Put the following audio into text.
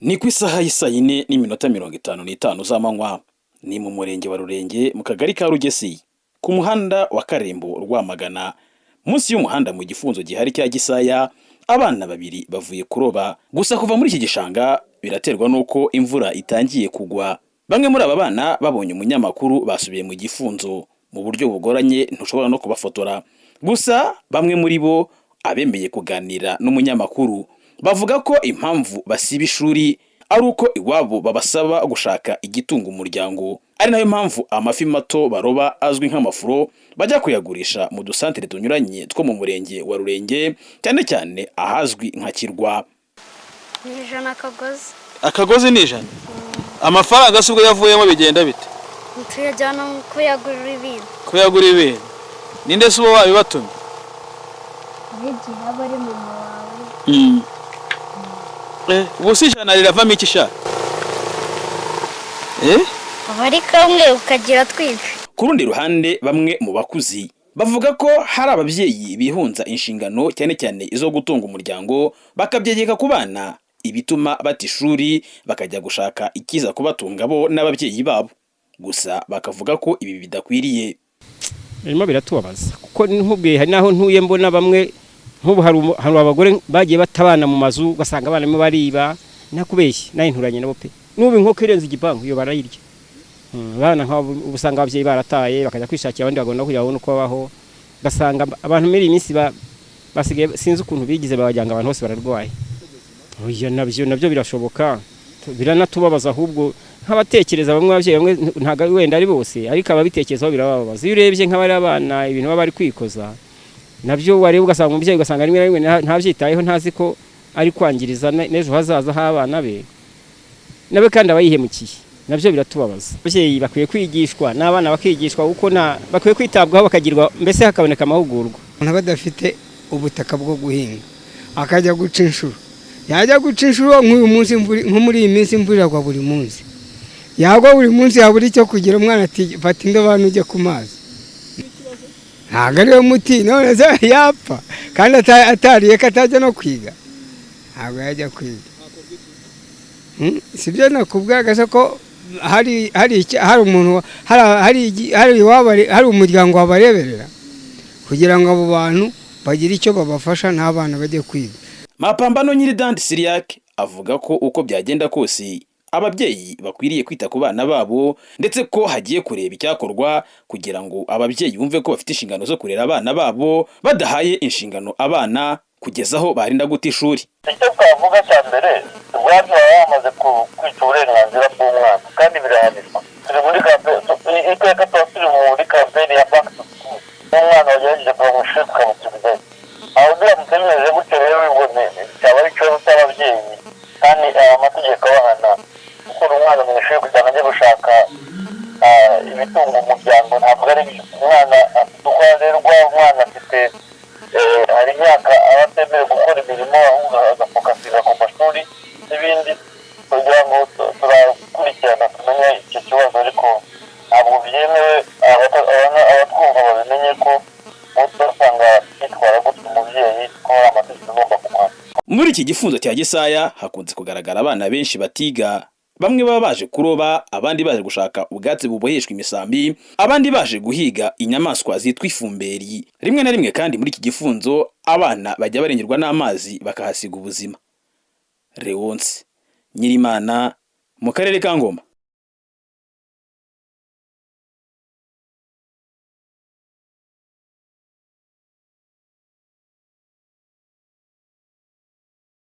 Ni ku isaha y'isa yine n'iminota 55 z'amanywa. Ni mu murenge wa Rurenge mu kagari ka Rugesi, ku muhanda wa Karembo Rwamagana. Munsi y'umuhanda mu gifunzo gihari cya Gisaya, abana babiri bavuye kuroba. Gusa kuva muri iki gishanga biraterwa nuko imvura itangiye kugwa. Bamwe muri aba bana babonye umunyamakuru basubiye mu gifunzo. Mu buryo bugoranye ntushobora no kubafotora. Gusa bamwe muri bo abemeye kuganira n'umunyamakuru bavuga ko impamvu basiba ishuri ari uko iwabo babasaba gushaka igitunga umuryango, ari nayo mpamvu amafi mato baroba azwi nk'amafuro bajya kuyagurisha mu dusantere tunyuranye two mu murenge wa Rurenge, cyane cyane ahazwi nka Kirwa. Nijana akagozi. Akagozi ni ijana? Amafaranga se ubwo yavuyemo bigenda bite? Tuyajyana kuyagurira ibintu. Kuyagura ibintu? Ninde se uba wabibatumye? N'igihe aba ari mama wawe. Ubu si ijana riravamo iki sha? Abari kamwe ukagira twifi. Ku rundi ruhande bamwe mu bakuzi bavuga ko hari ababyeyi bihunza inshingano cyane cyane izo gutunga umuryango bakabyegeka ku bana, ibituma bata ishuri bakajya gushaka ikiza kubatunga bo n'ababyeyi babo. Gusa bakavuga ko ibi bidakwiriye. Birimo biratubabaza kuko nkubwiye hari naho ntuye mbona bamwe nk'ubu hari abagore bagiye batabana mu mazu basanga abana mo bariba nakubeshye nayo nturanye nabo pe. Nubu inkoko irenze igipangu iyo barayirya. Abana nk'abo ubusanga ababyeyi barataye bakajya kwishakira abandi bagomba kujya babona uko babaho. Basanga abantu muri imisi basigaye sinzi ukuntu bigize babajyanga abantu bose bararwaye. Oya nabyo birashoboka. Biranatubabaza ahubwo nk'abatekereza bamwe ababyeyi bamwe ntaga wenda ari bose ariko ababitekerezaho birababaza. Iyo urebye nk'abari abana ibintu baba bari kwikoza nabyo wareba ugasanga umubyeyi ugasanga rimwe na rimwe ntabyitayeho ntazi ko ari kwangiriza n'ejo hazaza h'abana be nabe kandi abayihemukiye. Nabyo biratubabaza. Ababyeyi bakwiye kwigishwa n'abana bakigishwa uko bakwiye kwitabwaho bakagirwa mbese hakaboneka amahugurwa. Badafite ubutaka bwo guhinga akajya guca inshuro, yajya guca inshuro nk'uyu munsi nko muri iyi minsi imvura iragwa buri munsi, yagwa buri munsi yabura icyo kugira umwana ati fata indobani ujye ku mazi. Ntabwo ariyo muti none yapfa kandi atariye ko atajya no kwiga, ntabwo yajya kwiga. Si byo nakubwiraga ko hari umuntu hari umuryango wabareberera kugira ngo abo bantu bagire icyo babafasha n'abana bajye kwiga. Mapambano Nyiridandi Siriac avuga ko uko byagenda kose ababyeyi bakwiriye kwita ku bana babo ndetse ko hagiye kureba icyakorwa kugira ngo ababyeyi bumve ko bafite inshingano zo kurera abana babo badahaye inshingano abana kugeza aho barinda guta ishuri. Icyo twavuga cya mbere ubwabyo baba bamaze kwica uburenganzira bw'umwana kandi birahanirwa. Turi muri iteka tuba turi muri kampeni ya back to school. Umwana wagerageje kuva mu ishuri tukamusubizayo. Aho biramutse bimeze gutyo rero cyaba ari ikibazo cy'ababyeyi kandi amategeko abahana gukura umwana mu ishuri kugira ngo ajye gushaka ibitunga umuryango ntabwo ari umwana afite uko arerwa. Umwana afite hari imyaka aba atemerewe gukora imirimo ahubwo agafokasira ku mashuri n'ibindi kugira ngo turakurikirana tumenye icyo kibazo, ariko ntabwo byemewe abatwumva babimenye ko usanga yitwara gutya umubyeyi ko hari amategeko agomba kumuhana. Muri iki gifunzo cya Gisaya hakunze kugaragara abana benshi batiga. Bamwe baba baje kuroba, abandi baje gushaka ubwatsi buboheshwa imisambi, abandi baje guhiga inyamaswa zitwa ifumberi. Rimwe na rimwe kandi muri iki gifunzo abana bajya barengerwa n'amazi bakahasiga ubuzima. Leonce Nyirimana mu karere ka Ngoma.